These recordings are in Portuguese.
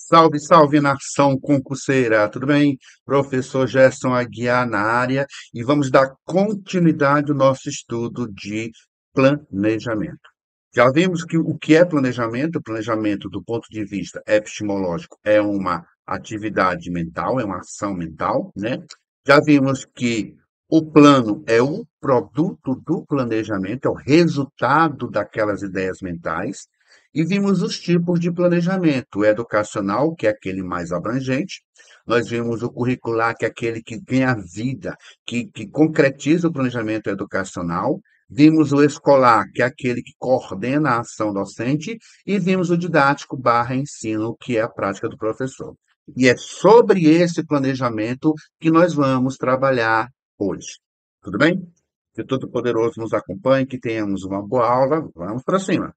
Salve, salve nação concurseira, tudo bem? Professor Gerson Aguiar na área e vamos dar continuidade ao nosso estudo de planejamento. Já vimos que o que é planejamento? O planejamento, do ponto de vista epistemológico, é uma atividade mental, é uma ação mental, né? Já vimos que o plano é o produto do planejamento, é o resultado daquelas ideias mentais. E vimos os tipos de planejamento: o educacional, que é aquele mais abrangente, nós vimos o curricular, que é aquele que ganha vida, que concretiza o planejamento educacional, vimos o escolar, que é aquele que coordena a ação docente, e vimos o didático barra ensino, que é a prática do professor. E é sobre esse planejamento que nós vamos trabalhar hoje. Tudo bem? Que o Todo-Poderoso nos acompanhe, que tenhamos uma boa aula. Vamos para cima.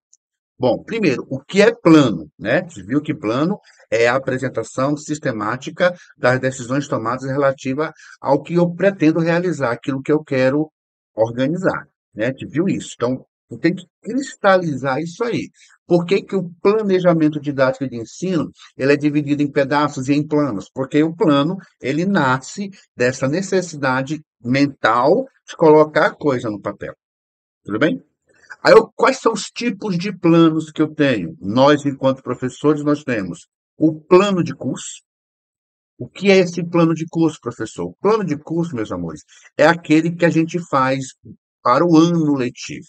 Bom, primeiro, o que é plano, né? Você viu que plano é a apresentação sistemática das decisões tomadas relativa ao que eu pretendo realizar, aquilo que eu quero organizar, né? Você viu isso? Então, tu tem que cristalizar isso aí. Por que que o planejamento didático de ensino, ele é dividido em pedaços e em planos? Porque o plano, ele nasce dessa necessidade mental de colocar a coisa no papel. Tudo bem? Quais são os tipos de planos que eu tenho? Nós, enquanto professores, nós temos o plano de curso. O que é esse plano de curso, professor? O plano de curso, meus amores, é aquele que a gente faz para o ano letivo.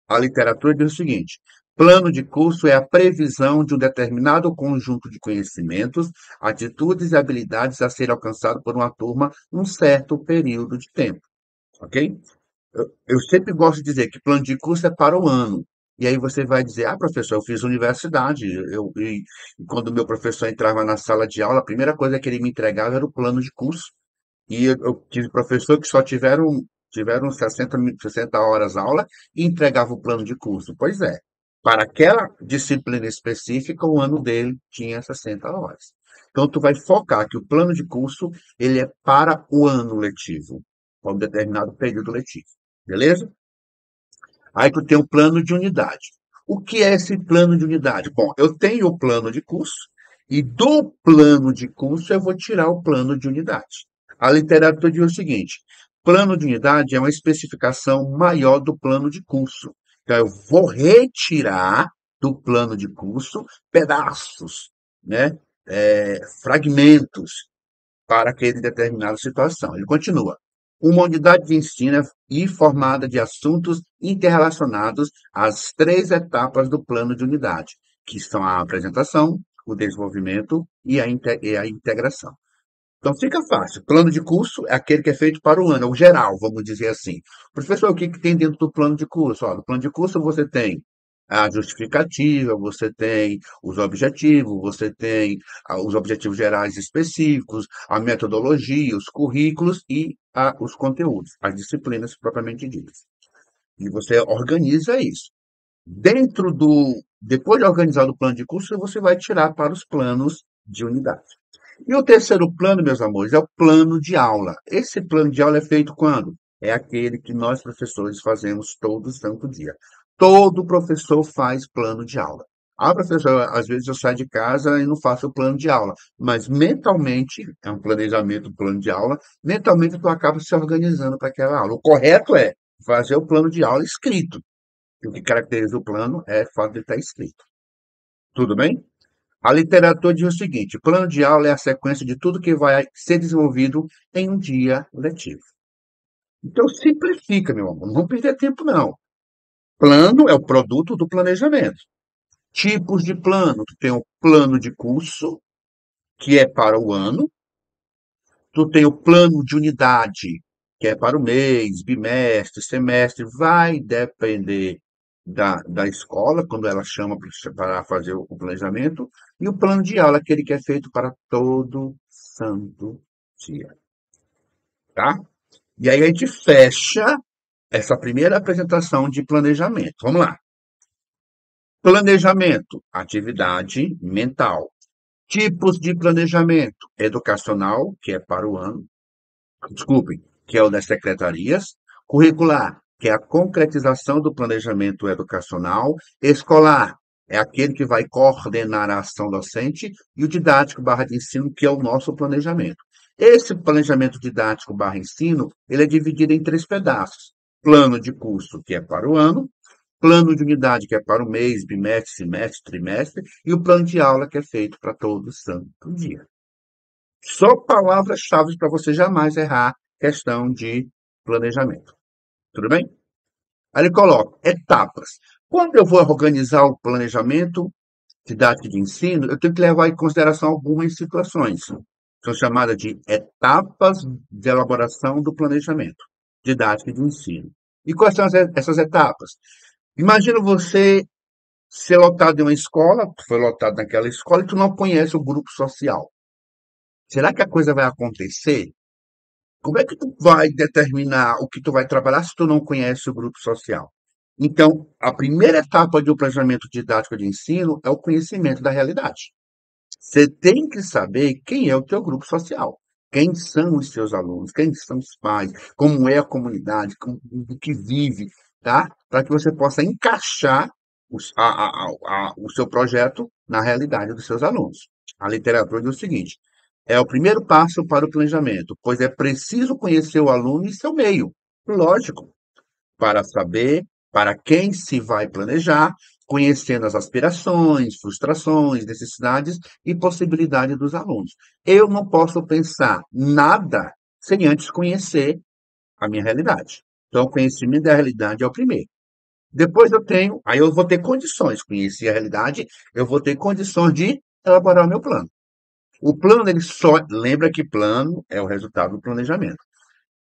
A literatura diz o seguinte: plano de curso é a previsão de um determinado conjunto de conhecimentos, atitudes e habilidades a ser alcançado por uma turma num certo período de tempo, ok? Eu sempre gosto de dizer que plano de curso é para o ano. E aí você vai dizer, ah, professor, eu fiz universidade. E quando o meu professor entrava na sala de aula, a primeira coisa que ele me entregava era o plano de curso. E eu tive professor que só tiveram 60 horas aula e entregava o plano de curso. Pois é, para aquela disciplina específica, o ano dele tinha 60 horas. Então, tu vai focar que o plano de curso, ele é para o ano letivo, para um determinado período letivo. Beleza? Aí tu tem o plano de unidade. O que é esse plano de unidade? Bom, eu tenho o plano de curso e do plano de curso eu vou tirar o plano de unidade. A literatura diz o seguinte: plano de unidade é uma especificação maior do plano de curso. Então eu vou retirar do plano de curso pedaços, né? Fragmentos para aquele determinada situação. Ele continua. Uma unidade de ensino é formada de assuntos interrelacionados às três etapas do plano de unidade, que são a apresentação, o desenvolvimento e a integração. Então fica fácil. Plano de curso é aquele que é feito para o ano, é o geral, vamos dizer assim. Professor, o que que tem dentro do plano de curso? Ó, no plano de curso você tem a justificativa, você tem os objetivos, você tem os objetivos gerais específicos, a metodologia, os currículos e os conteúdos, as disciplinas propriamente ditas. E você organiza isso. Depois de organizar o plano de curso, você vai tirar para os planos de unidade. E o terceiro plano, meus amores, é o plano de aula. Esse plano de aula é feito quando? É aquele que nós, professores, fazemos todo santo dia. Todo professor faz plano de aula. Ah, professor, às vezes eu saio de casa e não faço o plano de aula, mas mentalmente, é um planejamento, um plano de aula, mentalmente tu acaba se organizando para aquela aula. O correto é fazer o plano de aula escrito. E o que caracteriza o plano é o fato de estar escrito. Tudo bem? A literatura diz o seguinte: plano de aula é a sequência de tudo que vai ser desenvolvido em um dia letivo. Então, simplifica, meu amor, não perder tempo, não. Plano é o produto do planejamento. Tipos de plano: tu tem o plano de curso, que é para o ano, tu tem o plano de unidade, que é para o mês, bimestre, semestre, vai depender da escola, quando ela chama para fazer o planejamento, e o plano de aula, aquele que é feito para todo santo dia, tá? E aí a gente fecha essa primeira apresentação de planejamento. Vamos lá. Planejamento, atividade mental. Tipos de planejamento: educacional, que é para o ano, desculpem, que é o das secretarias, curricular, que é a concretização do planejamento educacional, escolar, é aquele que vai coordenar a ação docente, e o didático barra de ensino, que é o nosso planejamento. Esse planejamento didático barra ensino, ele é dividido em três pedaços. Plano de curso, que é para o ano, plano de unidade, que é para o mês, bimestre, semestre, trimestre, e o plano de aula, que é feito para todo santo dia. Só palavras-chave para você jamais errar questão de planejamento. Tudo bem? Aí ele coloca etapas. Quando eu vou organizar o planejamento didático de ensino, eu tenho que levar em consideração algumas situações. São chamadas de etapas de elaboração do planejamento didático de ensino. E quais são essas etapas? Imagina você ser lotado em uma escola, tu foi lotado naquela escola e tu não conhece o grupo social. Será que a coisa vai acontecer? Como é que tu vai determinar o que tu vai trabalhar se tu não conhece o grupo social? Então, a primeira etapa do planejamento didático de ensino é o conhecimento da realidade. Você tem que saber quem é o teu grupo social, quem são os seus alunos, quem são os pais, como é a comunidade, o que vive, tá? Para que você possa encaixar o seu projeto na realidade dos seus alunos. A literatura diz o seguinte: é o primeiro passo para o planejamento, pois é preciso conhecer o aluno e seu meio. Lógico, para saber para quem se vai planejar, conhecendo as aspirações, frustrações, necessidades e possibilidades dos alunos. Eu não posso pensar nada sem antes conhecer a minha realidade. Então, o conhecimento da realidade é o primeiro. Depois aí eu vou ter condições, conhecer a realidade, eu vou ter condições de elaborar o meu plano. O plano, ele só, lembra que plano é o resultado do planejamento.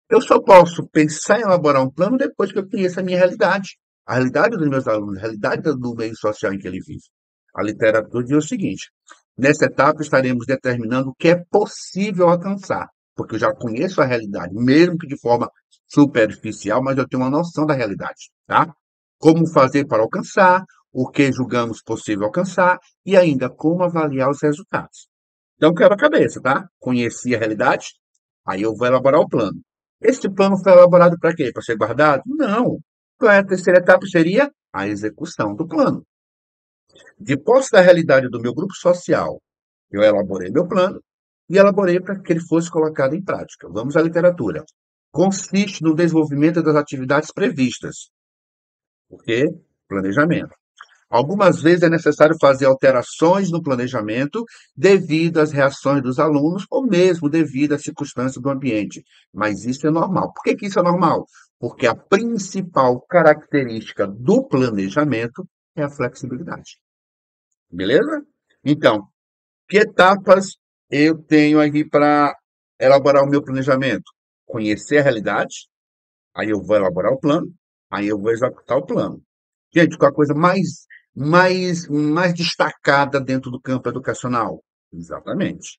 Eu só posso pensar em elaborar um plano depois que eu conheço a realidade dos meus alunos, a realidade do meio social em que ele vive. A literatura diz o seguinte: nessa etapa estaremos determinando o que é possível alcançar, porque eu já conheço a realidade, mesmo que de forma superficial, mas eu tenho uma noção da realidade, tá? Como fazer para alcançar, o que julgamos possível alcançar e ainda como avaliar os resultados. Então, quebra-cabeça, tá? Conheci a realidade, aí eu vou elaborar o plano. Esse plano foi elaborado para quê? Para ser guardado? Não. Então, a terceira etapa seria a execução do plano. De posse da realidade do meu grupo social, eu elaborei meu plano e elaborei para que ele fosse colocado em prática. Vamos à literatura. Consiste no desenvolvimento das atividades previstas. O quê? Planejamento. Algumas vezes é necessário fazer alterações no planejamento devido às reações dos alunos ou mesmo devido às circunstâncias do ambiente. Mas isso é normal. Por que que isso é normal? Porque a principal característica do planejamento é a flexibilidade. Beleza? Então, que etapas eu tenho aqui para elaborar o meu planejamento? Conhecer a realidade, aí eu vou elaborar o plano, aí eu vou executar o plano. Gente, qual a coisa mais destacada dentro do campo educacional? Exatamente,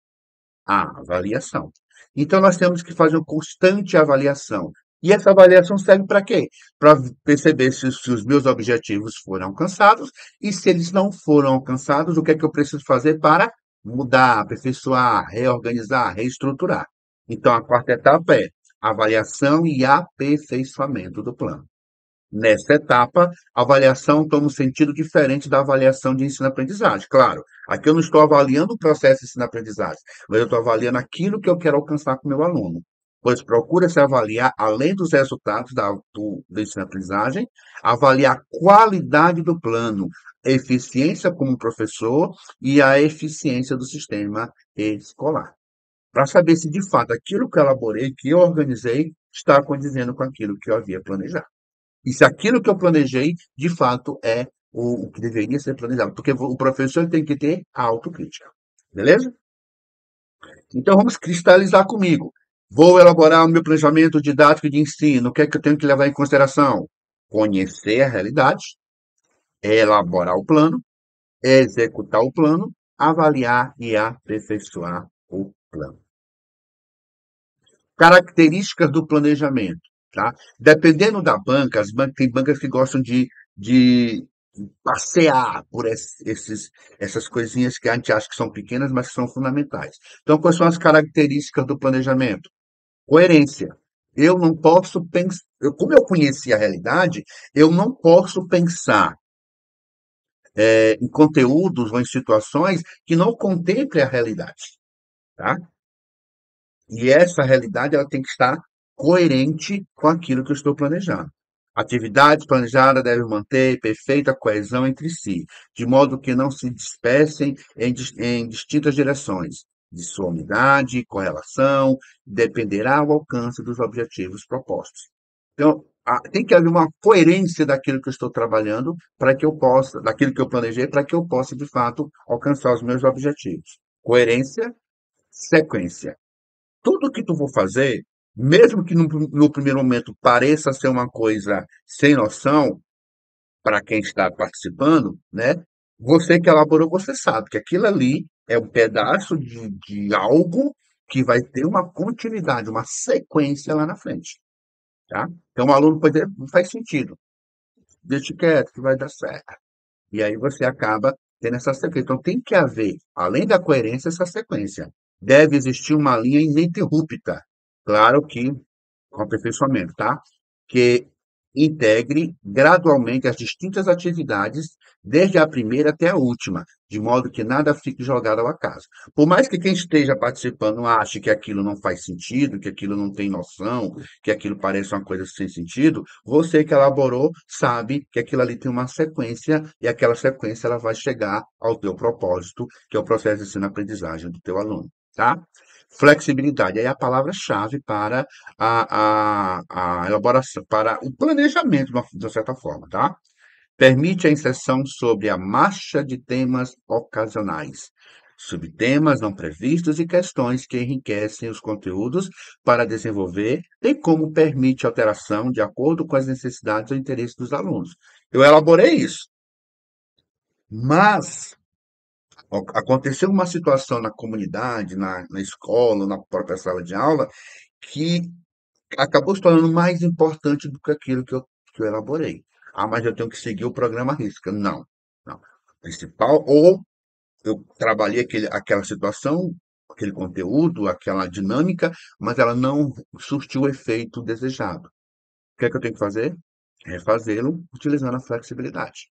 a avaliação. Então, nós temos que fazer uma constante avaliação. E essa avaliação serve para quê? Para perceber se os meus objetivos foram alcançados e se eles não foram alcançados, o que é que eu preciso fazer para mudar, aperfeiçoar, reorganizar, reestruturar. Então, a quarta etapa é avaliação e aperfeiçoamento do plano. Nessa etapa, a avaliação toma um sentido diferente da avaliação de ensino-aprendizagem. Claro, aqui eu não estou avaliando o processo de ensino-aprendizagem, mas eu estou avaliando aquilo que eu quero alcançar com o meu aluno. Pois procura-se avaliar, além dos resultados do ensino-aprendizagem, avaliar a qualidade do plano, a eficiência como professor e a eficiência do sistema escolar. Para saber se, de fato, aquilo que eu elaborei, que eu organizei, está condizendo com aquilo que eu havia planejado. E se aquilo que eu planejei, de fato, é o que deveria ser planejado. Porque o professor tem que ter a autocrítica. Beleza? Então vamos cristalizar comigo. Vou elaborar o meu planejamento didático de ensino. O que é que eu tenho que levar em consideração? Conhecer a realidade, elaborar o plano, executar o plano, avaliar e aperfeiçoar o plano. Características do planejamento, tá? Dependendo da banca, tem bancas que gostam de passear por essas coisinhas que a gente acha que são pequenas, mas que são fundamentais. Então, quais são as características do planejamento? Coerência. Eu não posso como eu conheci a realidade, eu não posso pensar em conteúdos ou em situações que não contemplem a realidade, tá? E essa realidade ela tem que estar coerente com aquilo que eu estou planejando. Atividades planejadas devem manter perfeita coesão entre si, de modo que não se dispersem em distintas direções. De sua unidade, correlação, dependerá o alcance dos objetivos propostos. Então, tem que haver uma coerência daquilo que eu estou trabalhando para que eu possa, daquilo que eu planejei, para que eu possa, de fato, alcançar os meus objetivos. Coerência, sequência. Tudo que tu for fazer, mesmo que no primeiro momento pareça ser uma coisa sem noção para quem está participando, né? Você que elaborou, você sabe que aquilo ali é um pedaço de algo que vai ter uma continuidade, uma sequência lá na frente, tá? Então o aluno pode dizer, não faz sentido, deixa quieto que vai dar certo. E aí você acaba tendo essa sequência. Então tem que haver, além da coerência, essa sequência. Deve existir uma linha ininterrupta. Claro que com aperfeiçoamento, tá? Que integre gradualmente as distintas atividades, desde a primeira até a última, de modo que nada fique jogado ao acaso. Por mais que quem esteja participando ache que aquilo não faz sentido, que aquilo não tem noção, que aquilo parece uma coisa sem sentido, você que elaborou sabe que aquilo ali tem uma sequência e aquela sequência ela vai chegar ao teu propósito, que é o processo de ensino-aprendizagem do teu aluno, tá? Flexibilidade aí é a palavra-chave para a elaboração, para o planejamento, de uma certa forma, tá? Permite a inserção sobre a marcha de temas ocasionais, subtemas não previstos e questões que enriquecem os conteúdos para desenvolver, bem como permite alteração de acordo com as necessidades ou interesses dos alunos. Eu elaborei isso, mas aconteceu uma situação na comunidade, na escola, na própria sala de aula, que acabou se tornando mais importante do que aquilo que eu elaborei. Ah, mas eu tenho que seguir o programa à risca. Não, não. O principal, ou eu trabalhei aquela situação, aquele conteúdo, aquela dinâmica, mas ela não surtiu o efeito desejado. O que é que eu tenho que fazer? Refazê-lo utilizando a flexibilidade.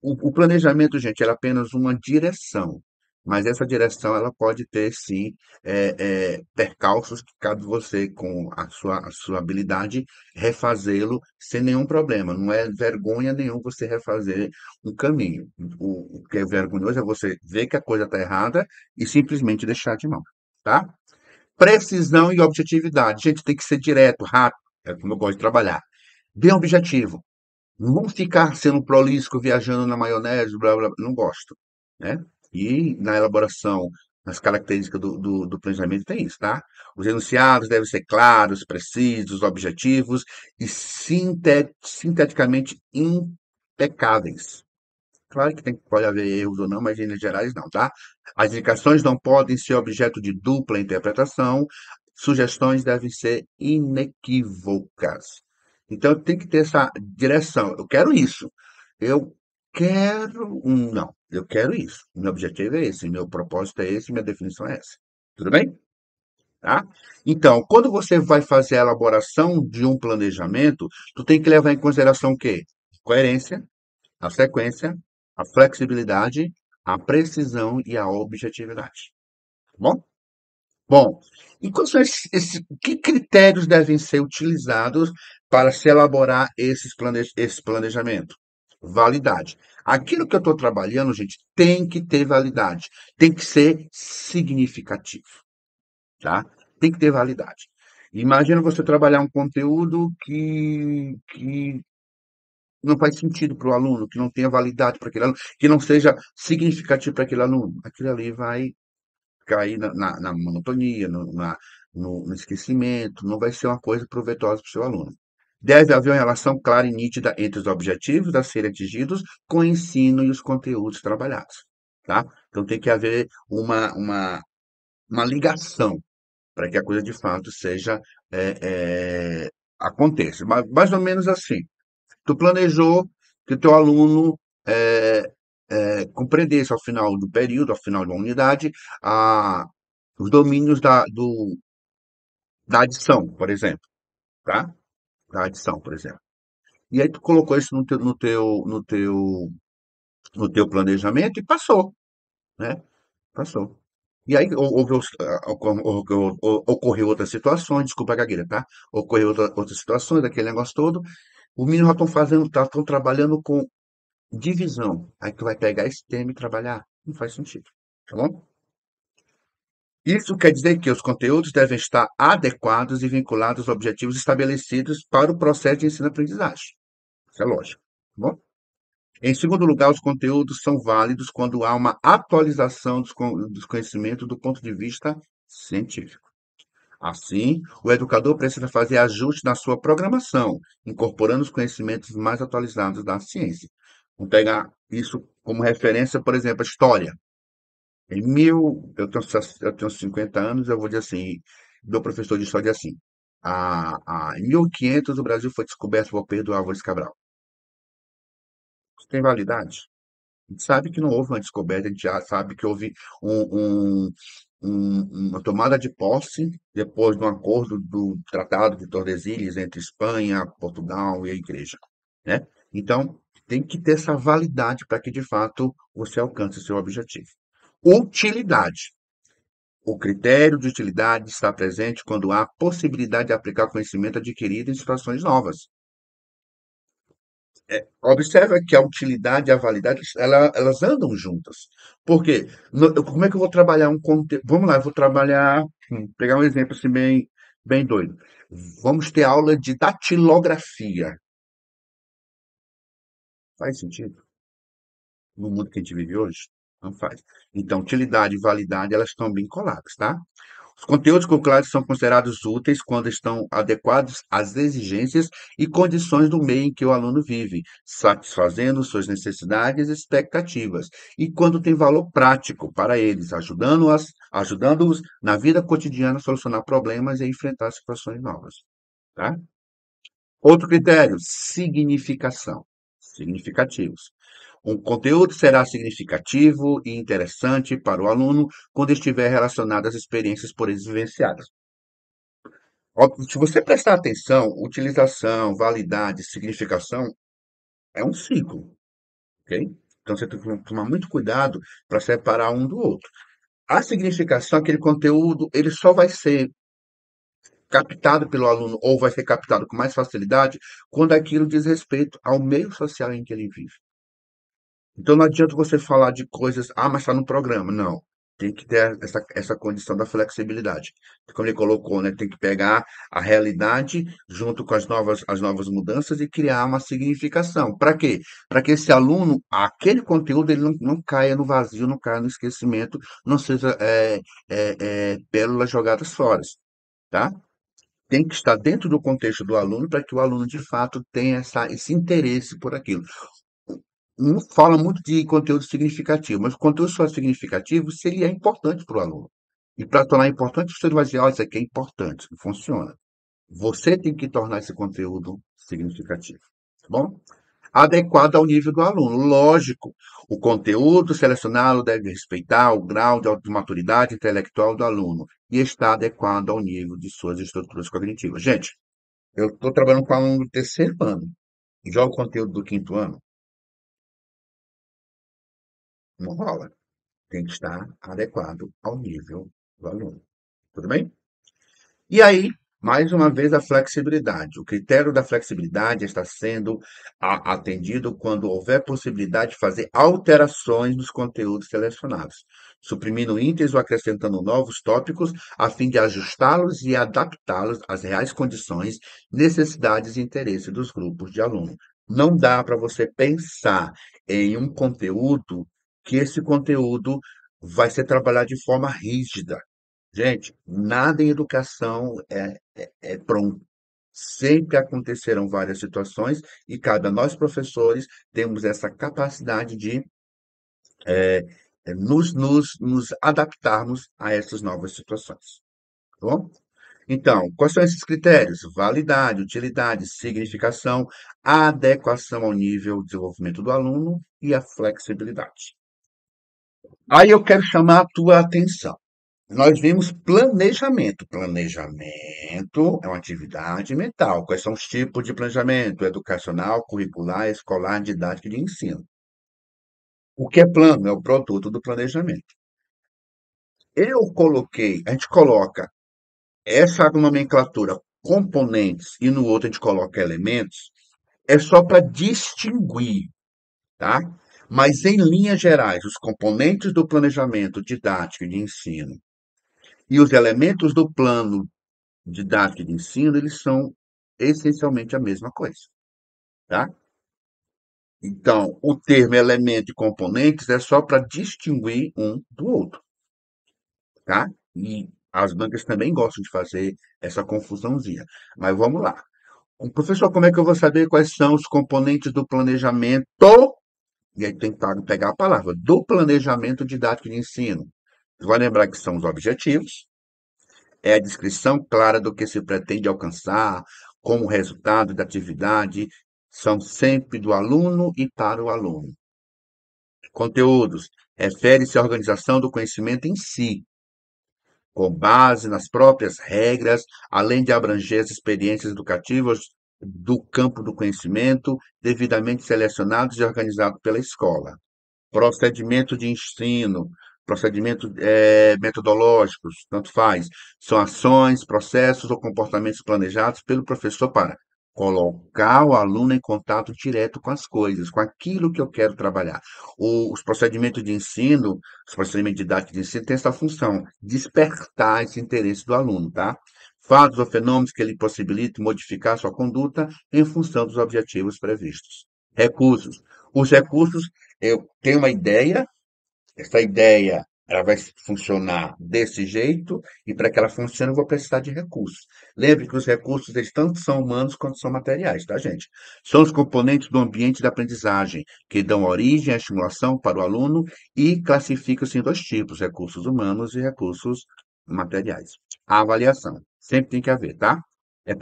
O planejamento, gente, é apenas uma direção, mas essa direção ela pode ter sim percalços que cabe você com a sua habilidade refazê-lo sem nenhum problema. Não é vergonha nenhum você refazer um caminho. O que é vergonhoso é você ver que a coisa está errada e simplesmente deixar de mão, tá? Precisão e objetividade. Gente, tem que ser direto, rápido, é como eu gosto de trabalhar. Bem objetivo. Não vamos ficar sendo prolífico, viajando na maionese, blá, blá, blá. Não gosto, né? E na elaboração, nas características do planejamento tem isso, tá? Os enunciados devem ser claros, precisos, objetivos e sinteticamente impecáveis. Claro que pode haver erros ou não, mas em linhas gerais não, tá? As indicações não podem ser objeto de dupla interpretação, sugestões devem ser inequívocas. Então tem que ter essa direção. Eu quero isso. Eu quero. Não, eu quero isso. Meu objetivo é esse, meu propósito é esse, minha definição é essa. Tudo bem? Tá? Então, quando você vai fazer a elaboração de um planejamento, tu tem que levar em consideração o quê? Coerência, a sequência, a flexibilidade, a precisão e a objetividade. Tá bom? Bom, e quais são que critérios devem ser utilizados para se elaborar esse planejamento? Validade. Aquilo que eu estou trabalhando, gente, tem que ter validade. Tem que ser significativo, tá? Tem que ter validade. Imagina você trabalhar um conteúdo que não faz sentido para o aluno, que não tenha validade para aquele aluno, que não seja significativo para aquele aluno. Aquilo ali vai cair na monotonia, no esquecimento, não vai ser uma coisa proveitosa para o seu aluno. Deve haver uma relação clara e nítida entre os objetivos a serem atingidos com o ensino e os conteúdos trabalhados. Tá? Então tem que haver uma ligação para que a coisa de fato seja aconteça. Mais ou menos assim. Tu planejou que o teu aluno compreendesse ao final do período, ao final de uma unidade, os domínios da adição, por exemplo, tá? Da adição, por exemplo. E aí tu colocou isso no teu no teu planejamento e passou, né? Passou. E aí ocorreu outras situações, desculpa a gagueira, tá? Ocorreu outras situações, daquele negócio todo. Os meninos já estão fazendo, estão trabalhando com divisão. Aí tu vai pegar esse tema e trabalhar. Não faz sentido, tá bom? Isso quer dizer que os conteúdos devem estar adequados e vinculados aos objetivos estabelecidos para o processo de ensino-aprendizagem. Isso é lógico, tá bom? Em segundo lugar, os conteúdos são válidos quando há uma atualização dos conhecimentos do ponto de vista científico. Assim, o educador precisa fazer ajustes na sua programação, incorporando os conhecimentos mais atualizados da ciência. Vamos pegar isso como referência, por exemplo, a história. Eu tenho 50 anos, eu vou dizer assim, meu professor de história diz assim, em 1500 o Brasil foi descoberto por Pedro Álvares Cabral. Isso tem validade? A gente sabe que não houve uma descoberta, a gente já sabe que houve um- um- uma tomada de posse depois do acordo do Tratado de Tordesilhas entre Espanha, Portugal e a Igreja, né? Então, tem que ter essa validade para que, de fato, você alcance o seu objetivo. Utilidade. O critério de utilidade está presente quando há possibilidade de aplicar conhecimento adquirido em situações novas. Observa que a utilidade e a validade, elas andam juntas. Por quê? Como é que eu vou trabalhar um conteúdo? Vamos lá, eu vou trabalhar, pegar um exemplo assim bem doido. Vamos ter aula de datilografia. Faz sentido? No mundo que a gente vive hoje? Não faz. Então, utilidade e validade, elas estão bem coladas, tá? Os conteúdos curriculares são considerados úteis quando estão adequados às exigências e condições do meio em que o aluno vive, satisfazendo suas necessidades e expectativas, e quando tem valor prático para eles, ajudando-os na vida cotidiana a solucionar problemas e a enfrentar situações novas. Tá? Outro critério, significação. Significativos. Um conteúdo será significativo e interessante para o aluno quando estiver relacionado às experiências por eles vivenciadas. Se você prestar atenção, utilização, validade, significação é um ciclo, ok? Então você tem que tomar muito cuidado para separar um do outro. A significação, aquele conteúdo, ele só vai ser captado pelo aluno ou vai ser captado com mais facilidade quando aquilo diz respeito ao meio social em que ele vive. Então não adianta você falar de coisas, mas está no programa. Não. Tem que ter essa condição da flexibilidade. Como ele colocou, né? Tem que pegar a realidade junto com as novas mudanças e criar uma significação. Para quê? Para que esse aluno, aquele conteúdo, ele não caia no vazio, não caia no esquecimento, não seja pérolas jogadas fora. Tá? Tem que estar dentro do contexto do aluno para que o aluno, de fato, tenha esse interesse por aquilo. Não fala muito de conteúdo significativo, mas o conteúdo só é significativo se ele é importante para o aluno. E para tornar importante, você vai dizer, isso aqui é importante, funciona. Você tem que tornar esse conteúdo significativo, tá bom? Adequado ao nível do aluno. Lógico, o conteúdo selecionado deve respeitar o grau de maturidade intelectual do aluno e estar adequado ao nível de suas estruturas cognitivas. Gente, eu estou trabalhando com aluno do terceiro ano. Já o conteúdo do quinto ano não rola. Tem que estar adequado ao nível do aluno. Tudo bem? E aí, mais uma vez, a flexibilidade. O critério da flexibilidade está sendo atendido quando houver possibilidade de fazer alterações nos conteúdos selecionados, suprimindo itens ou acrescentando novos tópicos, a fim de ajustá-los e adaptá-los às reais condições, necessidades e interesses dos grupos de alunos. Não dá para você pensar em um conteúdo que esse conteúdo vai ser trabalhado de forma rígida. Gente, nada em educação é pronto. Sempre acontecerão várias situações e cabe a nós, professores, temos essa capacidade de nos adaptarmos a essas novas situações. Tá bom? Então, quais são esses critérios? Validade, utilidade, significação, adequação ao nível de desenvolvimento do aluno e a flexibilidade. Aí eu quero chamar a tua atenção. Nós vimos planejamento. Planejamento é uma atividade mental. Quais são os tipos de planejamento? Educacional, curricular, escolar, didático e de ensino. O que é plano? É o produto do planejamento. A gente coloca essa nomenclatura componentes e no outro a gente coloca elementos, é só para distinguir, tá? Mas em linhas gerais, os componentes do planejamento didático e de ensino e os elementos do plano didático e de ensino, eles são essencialmente a mesma coisa, tá? Então, o termo elemento e componentes é só para distinguir um do outro, tá? E as bancas também gostam de fazer essa confusãozinha. Mas vamos lá. Professor, como é que eu vou saber quais são os componentes do planejamento? E aí tem que pegar a palavra, do planejamento didático de ensino. Você vai lembrar que são os objetivos, é a descrição clara do que se pretende alcançar, como resultado da atividade, são sempre do aluno e para o aluno. Conteúdos, refere-se à organização do conhecimento em si, com base nas próprias regras, além de abranger as experiências educativas do campo do conhecimento, devidamente selecionados e organizados pela escola. Procedimento de ensino, procedimentos metodológicos, tanto faz. São ações, processos ou comportamentos planejados pelo professor para colocar o aluno em contato direto com as coisas, com aquilo que eu quero trabalhar. Os procedimentos de ensino, os procedimentos didáticos de ensino têm essa função, despertar esse interesse do aluno, tá? Fatos ou fenômenos que ele possibilite modificar sua conduta em função dos objetivos previstos. Recursos. Os recursos, eu tenho uma ideia, essa ideia ela vai funcionar desse jeito, e para que ela funcione eu vou precisar de recursos. Lembre que os recursos eles tanto são humanos quanto são materiais, tá, gente? São os componentes do ambiente da aprendizagem, que dão origem à estimulação para o aluno e classificam-se em dois tipos, recursos humanos e recursos materiais. A avaliação, sempre tem que haver, tá? É o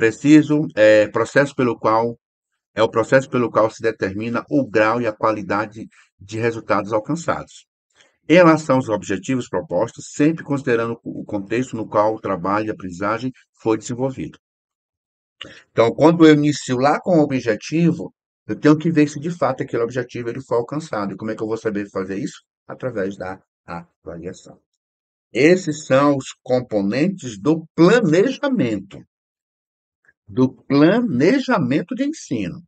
processo pelo qual se determina o grau e a qualidade de resultados alcançados. Em relação aos objetivos propostos, sempre considerando o contexto no qual o trabalho e a aprendizagem foi desenvolvido. Então, quando eu inicio lá com o objetivo, eu tenho que ver se de fato aquele objetivo ele foi alcançado. E como é que eu vou saber fazer isso? Através da avaliação. Esses são os componentes do planejamento de ensino.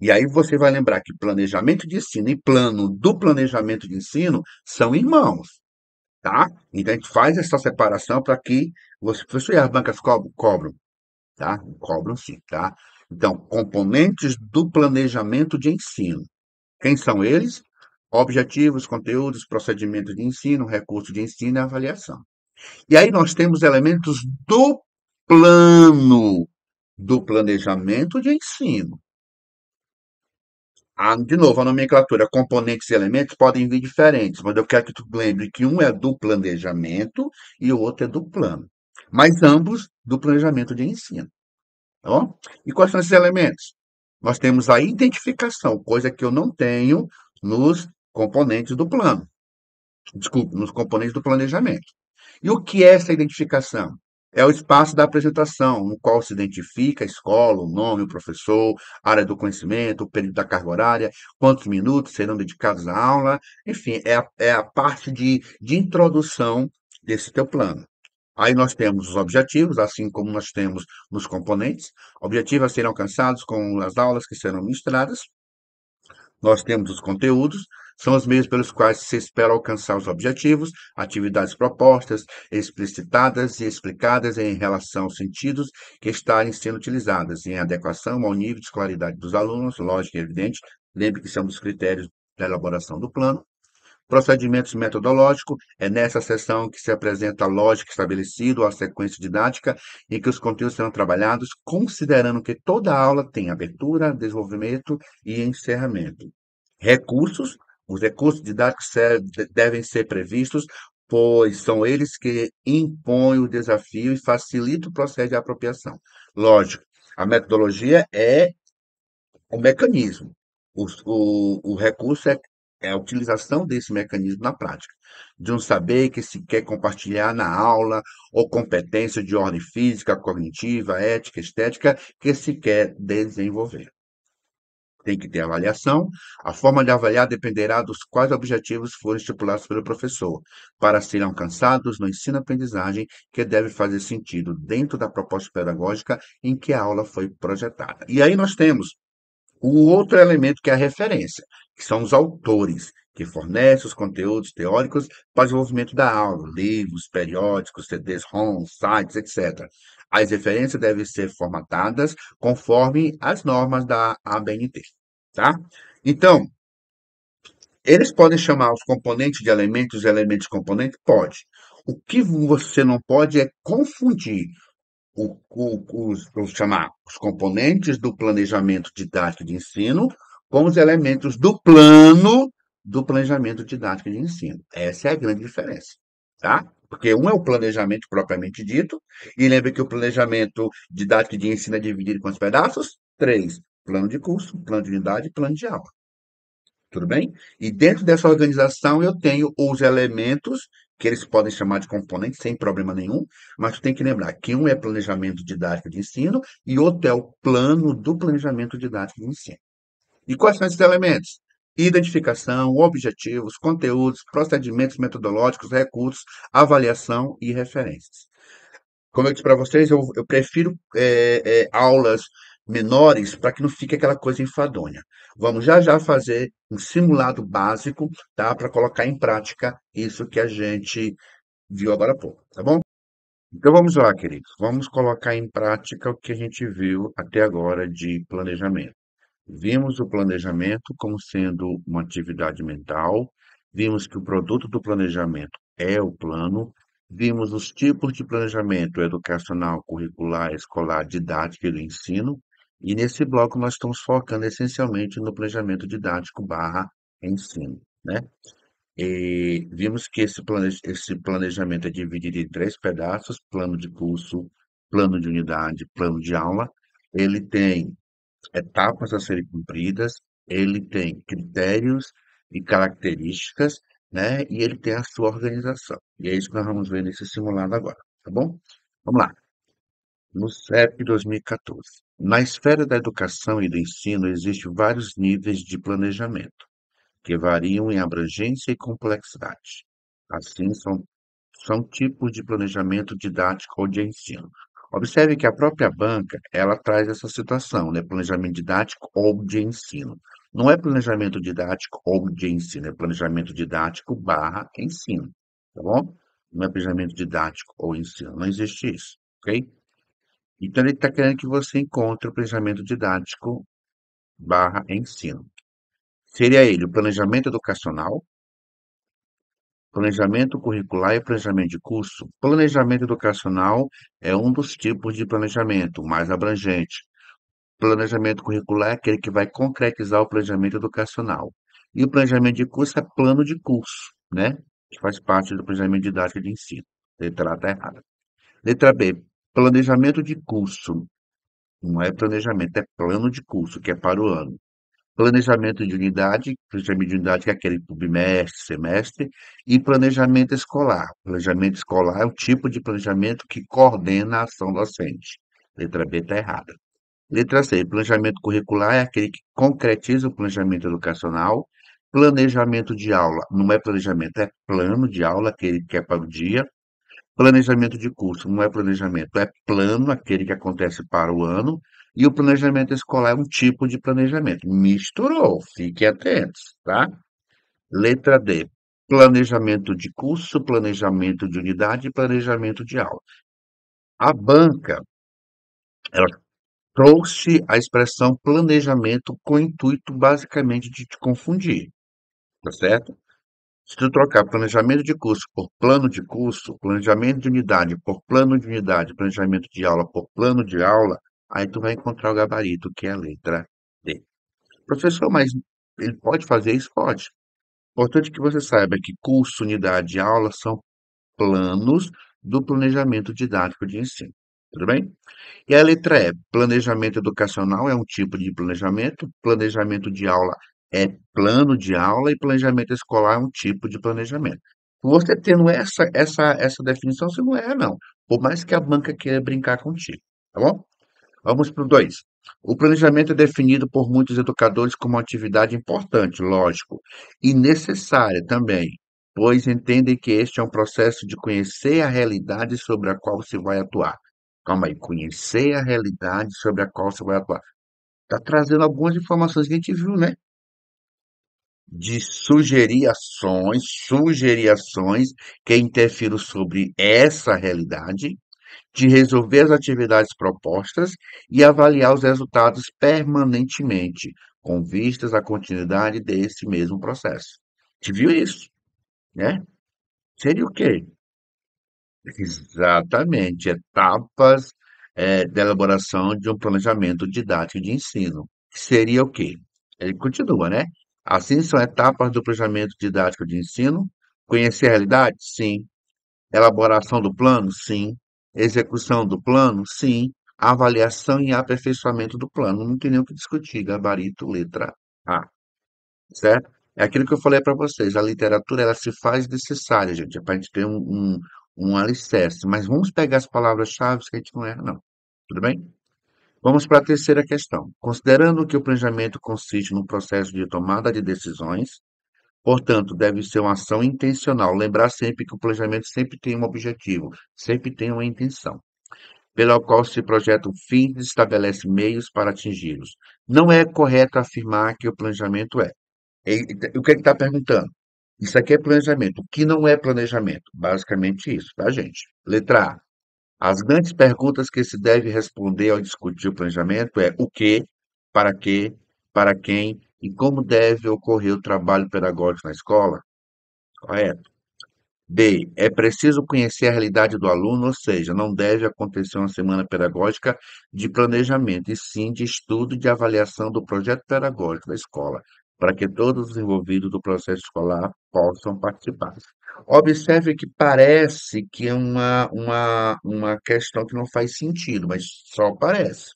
E aí você vai lembrar que planejamento de ensino e plano do planejamento de ensino são irmãos, tá? Então a gente faz essa separação para que você, professor, e as bancas cobram, tá? Cobram sim, tá? Então, componentes do planejamento de ensino. Quem são eles? Objetivos, conteúdos, procedimentos de ensino, recursos de ensino e avaliação. E aí nós temos elementos do plano do planejamento de ensino. De novo, a nomenclatura, componentes e elementos podem vir diferentes, mas eu quero que tu lembre que um é do planejamento e o outro é do plano. Mas ambos do planejamento de ensino. Tá bom? E quais são esses elementos? Nós temos a identificação, coisa que eu não tenho nos componentes do plano. Desculpe, nos componentes do planejamento. E o que é essa identificação? É o espaço da apresentação, no qual se identifica a escola, o nome, o professor, a área do conhecimento, o período da carga horária, quantos minutos serão dedicados à aula, enfim, é a parte de introdução desse teu plano. Aí nós temos os objetivos, assim como nós temos nos componentes, objetivos a serem alcançados com as aulas que serão ministradas. Nós temos os conteúdos, são os meios pelos quais se espera alcançar os objetivos, atividades propostas, explicitadas e explicadas em relação aos sentidos que estarem sendo utilizadas, em adequação ao nível de escolaridade dos alunos, lógico e evidente. Lembre que são dos critérios da elaboração do plano. Procedimentos metodológicos é nessa seção que se apresenta a lógica estabelecida, a sequência didática, em que os conteúdos serão trabalhados, considerando que toda aula tem abertura, desenvolvimento e encerramento. Recursos, os recursos didáticos devem ser previstos, pois são eles que impõem o desafio e facilitam o processo de apropriação. Lógico, a metodologia é o mecanismo. O recurso é a utilização desse mecanismo na prática, de um saber que se quer compartilhar na aula, ou competência de ordem física, cognitiva, ética, estética, que se quer desenvolver. Tem que ter avaliação. A forma de avaliar dependerá dos quais objetivos forem estipulados pelo professor, para serem alcançados no ensino-aprendizagem que deve fazer sentido dentro da proposta pedagógica em que a aula foi projetada. E aí nós temos o outro elemento que é a referência, que são os autores, que fornecem os conteúdos teóricos para o desenvolvimento da aula, livros, periódicos, CDs, ROMs, sites, etc. As referências devem ser formatadas conforme as normas da ABNT, tá? Então, eles podem chamar os componentes de elementos e elementos de componentes? Pode. O que você não pode é confundir vamos chamar, os componentes do planejamento didático de ensino com os elementos do plano do planejamento didático de ensino. Essa é a grande diferença, tá? Porque um é o planejamento propriamente dito, e lembre que o planejamento didático de ensino é dividido em quantos pedaços? Três: plano de curso, plano de unidade e plano de aula. Tudo bem? E dentro dessa organização eu tenho os elementos que eles podem chamar de componentes sem problema nenhum, mas tu tem que lembrar que um é planejamento didático de ensino e outro é o plano do planejamento didático de ensino. E quais são esses elementos? Identificação, objetivos, conteúdos, procedimentos metodológicos, recursos, avaliação e referências. Como eu disse para vocês, eu prefiro aulas menores para que não fique aquela coisa enfadonha. Vamos já já fazer um simulado básico, tá? Para colocar em prática isso que a gente viu agora há pouco, tá bom? Então vamos lá, queridos. Vamos colocar em prática o que a gente viu até agora de planejamento. Vimos o planejamento como sendo uma atividade mental, vimos que o produto do planejamento é o plano, vimos os tipos de planejamento educacional, curricular, escolar, didático e do ensino, e nesse bloco nós estamos focando essencialmente no planejamento didático barra ensino, né? E vimos que esse planejamento é dividido em três pedaços: plano de curso, plano de unidade, plano de aula. Ele tem etapas a serem cumpridas, ele tem critérios e características, né? E ele tem a sua organização. E é isso que nós vamos ver nesse simulado agora, tá bom? Vamos lá. No CEP 2014. Na esfera da educação e do ensino, existem vários níveis de planejamento, que variam em abrangência e complexidade. Assim, são tipos de planejamento didático ou de ensino. Observe que a própria banca, ela traz essa situação, né? Planejamento didático ou de ensino. Não é planejamento didático ou de ensino, é planejamento didático barra ensino, tá bom? Não é planejamento didático ou ensino, não existe isso, ok? Então ele está querendo que você encontre o planejamento didático barra ensino. Seria ele o planejamento educacional, planejamento curricular e planejamento de curso. Planejamento educacional é um dos tipos de planejamento mais abrangente. Planejamento curricular é aquele que vai concretizar o planejamento educacional. E o planejamento de curso é plano de curso, né? Que faz parte do planejamento didático de ensino. Letra A está errada. Letra B, planejamento de curso. Não é planejamento, é plano de curso, que é para o ano. Planejamento de unidade que é aquele por bimestre, semestre, e planejamento escolar. Planejamento escolar é o tipo de planejamento que coordena a ação docente. Letra B está errada. Letra C, planejamento curricular é aquele que concretiza o planejamento educacional. Planejamento de aula não é planejamento, é plano de aula, aquele que é para o dia. Planejamento de curso não é planejamento, é plano, aquele que acontece para o ano. E o planejamento escolar é um tipo de planejamento. Misturou, fiquem atentos, tá? Letra D. Planejamento de curso, planejamento de unidade e planejamento de aula. A banca, ela trouxe a expressão planejamento com o intuito basicamente de te confundir, tá certo? Se tu trocar planejamento de curso por plano de curso, planejamento de unidade por plano de unidade, planejamento de aula por plano de aula, aí tu vai encontrar o gabarito, que é a letra D. Professor, mas ele pode fazer isso? Pode. Importante que você saiba que curso, unidade e aula são planos do planejamento didático de ensino. Tudo bem? E a letra E, planejamento educacional é um tipo de planejamento de aula é plano de aula e planejamento escolar é um tipo de planejamento. Você tendo essa definição, você não erra, não. Por mais que a banca queira brincar contigo, tá bom? Vamos para o 2. O planejamento é definido por muitos educadores como uma atividade importante, lógico, e necessária também, pois entendem que este é um processo de conhecer a realidade sobre a qual se vai atuar. Calma aí, conhecer a realidade sobre a qual se vai atuar. Está trazendo algumas informações que a gente viu, né? De sugerir ações que interfiram sobre essa realidade, de resolver as atividades propostas e avaliar os resultados permanentemente, com vistas à continuidade desse mesmo processo. Te viu isso, né? Seria o quê? Exatamente, etapas da elaboração de um planejamento didático de ensino. Seria o quê? Ele continua, né? Assim são etapas do planejamento didático de ensino. Conhecer a realidade? Sim. Elaboração do plano? Sim. Execução do plano? Sim. Avaliação e aperfeiçoamento do plano. Não tem nem o que discutir. Gabarito, letra A. Certo? É aquilo que eu falei para vocês. A literatura ela se faz necessária, gente. É para a gente ter um alicerce. Mas vamos pegar as palavras-chave que a gente não erra, não. Tudo bem? Vamos para a terceira questão. Considerando que o planejamento consiste no processo de tomada de decisões, portanto, deve ser uma ação intencional. Lembrar sempre que o planejamento sempre tem um objetivo, sempre tem uma intenção, pela qual se projetam fins e estabelece meios para atingi-los. Não é correto afirmar que o planejamento é. O que ele está perguntando? Isso aqui é planejamento. O que não é planejamento? Basicamente isso, tá, gente? Letra A. As grandes perguntas que se deve responder ao discutir o planejamento é o quê, para quem e como deve ocorrer o trabalho pedagógico na escola, correto? B. É preciso conhecer a realidade do aluno, ou seja, não deve acontecer uma semana pedagógica de planejamento, e sim de estudo e de avaliação do projeto pedagógico da escola, para que todos os envolvidos do processo escolar possam participar. Observe que parece que é uma questão que não faz sentido, mas só parece.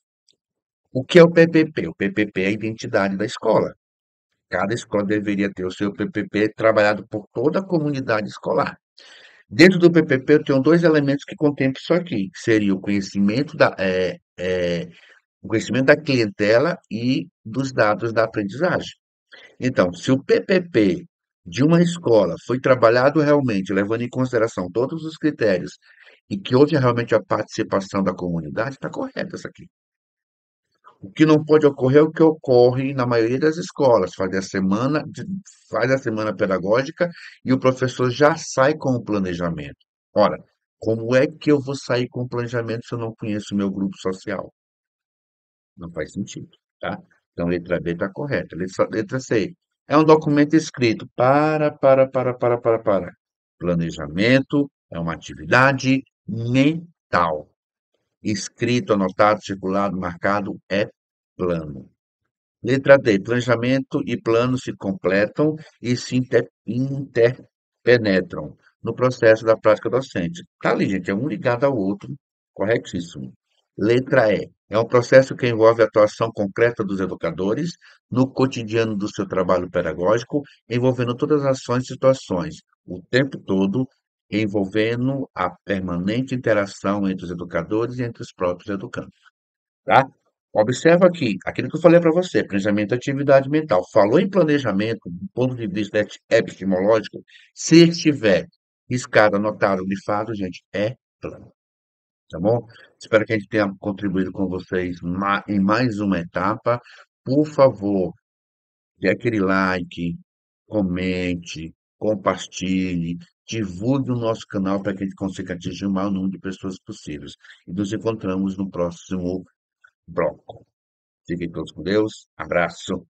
O que é o PPP? O PPP é a identidade da escola. Cada escola deveria ter o seu PPP trabalhado por toda a comunidade escolar. Dentro do PPP, eu tenho dois elementos que contemplam isso aqui, que seria o conhecimento da clientela e dos dados da aprendizagem. Então, se o PPP de uma escola foi trabalhado realmente, levando em consideração todos os critérios, e que houve realmente a participação da comunidade, está correto isso aqui. O que não pode ocorrer é o que ocorre na maioria das escolas, faz a semana pedagógica e o professor já sai com o planejamento. Ora, como é que eu vou sair com o planejamento se eu não conheço o meu grupo social? Não faz sentido, tá? Então, letra B está correta. Letra C. É um documento escrito. Para. Planejamento é uma atividade mental. Escrito, anotado, circulado, marcado é plano. Letra D. Planejamento e plano se completam e se interpenetram no processo da prática docente. Tá ali, gente, é um ligado ao outro, corretíssimo. Letra E. É um processo que envolve a atuação concreta dos educadores no cotidiano do seu trabalho pedagógico, envolvendo todas as ações e situações, o tempo todo, envolvendo a permanente interação entre os educadores e entre os próprios educantes. Tá? Observa aqui, aquilo que eu falei para você, planejamento e atividade mental. Falou em planejamento, do ponto de vista epistemológico, se estiver riscado, anotado, grifado, gente, é plano. Tá bom? Espero que a gente tenha contribuído com vocês em mais uma etapa. Por favor, dê aquele like, comente, compartilhe, divulgue o nosso canal para que a gente consiga atingir o maior número de pessoas possíveis. E nos encontramos no próximo bloco. Fiquem todos com Deus. Abraço.